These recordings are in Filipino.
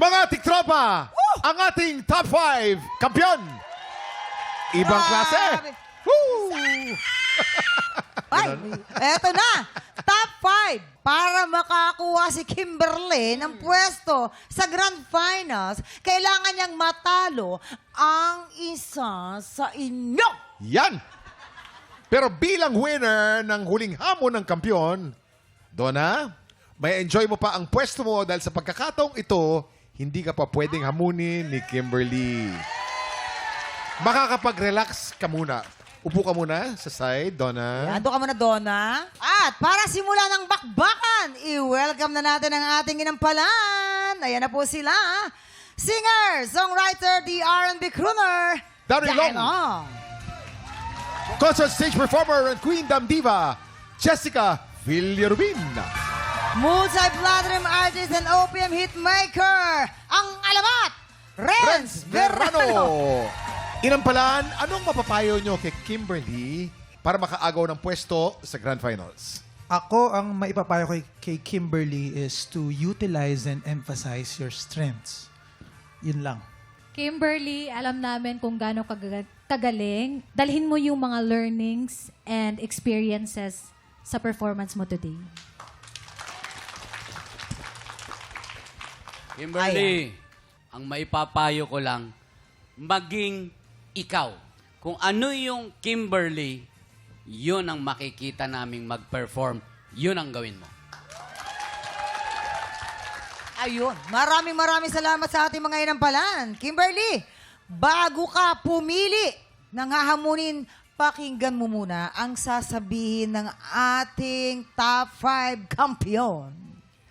Mga tiktropa, ang ating top 5 kampiyon. Ibang klase. Woo! Ay, eto na. Top 5 para makakuha si Kimberly ng pwesto sa Grand Finals. Kailangan niyang matalo ang isa sa inyo. Yan. Pero bilang winner ng huling hamon ng kampiyon, Donna, may enjoy mo pa ang pwesto mo dahil sa pagkakataong ito, hindi ka pa pwedeng hamunin ni Kimberly. Makakapag-relax ka muna. Upo ka muna sa side, Donna. Ando ka muna, Donna. At para simulan ng bakbakan, i-welcome na natin ang ating inampalan. Ayan na po sila. Singer, songwriter, the R&B crooner, Dari Long. Concert stage performer and Queen Dam Diva, Jessica Villarubin. Multi-platinum artist and OPM hitmaker, ang alamat, Renz Verano. Inampalan, anong mapapayo nyo kay Kimberly para makaagaw ng pwesto sa Grand Finals? Ako, ang maipapayo kay Kimberly is to utilize and emphasize your strengths. Yun lang. Kimberly, alam namin kung gaano kagaling. Dalhin mo yung mga learnings and experiences sa performance mo today. Kimberly, ang maipapayo ko lang, maging ikaw. Kung ano yung Kimberly, yun ang makikita naming mag-perform. Yun ang gawin mo. Ayun, maraming salamat sa ating mga inampalan. Kimberly, bago ka pumili ng hahamunin, pakinggan mo muna ang sasabihin ng ating top 5 kampiyon.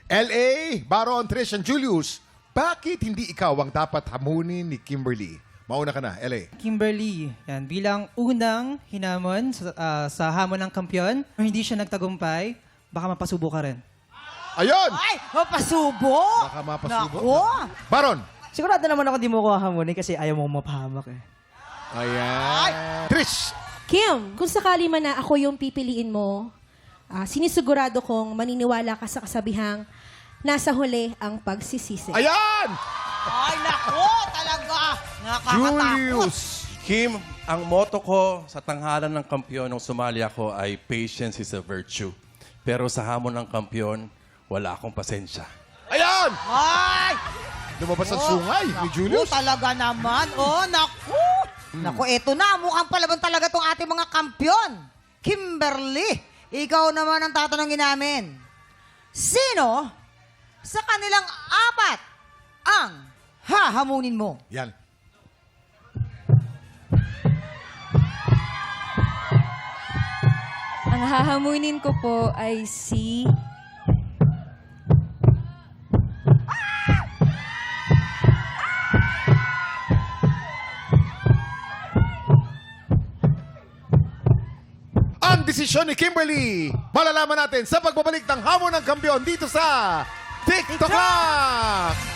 L.A., Baron, Trish, and Julius, bakit hindi ikaw ang dapat hamunin ni Kimberly? Mauna ka na, L.A. Kimberly, yan, bilang unang hinamon sa hamon ng kampiyon, kung hindi siya nagtagumpay, baka mapasubo ka rin. Ayun! Ay, mapasubo! Baka mapasubo. Naku! Baron! Sigurado naman ako di mo ko hahamunin kasi ayaw mo mapahamak eh. Ayan. Trish! Kim, kung sakali man na ako yung pipiliin mo, sinisigurado kong maniniwala ka sa kasabihang nasa huli ang pagsisisi. Ayan! Ay, naku! Talaga! Nakakatakot! Julius! Kim, ang motto ko sa tanghalan ng kampiyon nung sumali ako ay patience is a virtue. Pero sa hamon ng kampiyon, wala akong pasensya. Ayan! Ay! Lumabas ang sungay ni Julius. Talaga naman. Oh, naku! Naku, eto na. Mukhang palaban talaga tong ating mga kampyon. Kimberly, ikaw naman ang tatanungin namin. Sino sa kanilang apat ang hahamunin mo? Yan. Ang hahamunin ko po ay si... Ang desisyon ni Kimberly, malalaman natin sa pagbabalik ng hamon ng kampiyon dito sa TikTok!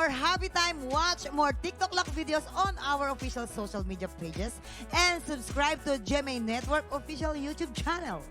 more happy time, watch more TikTok Lock videos on our official social media pages, and subscribe to GMA Network official YouTube channel.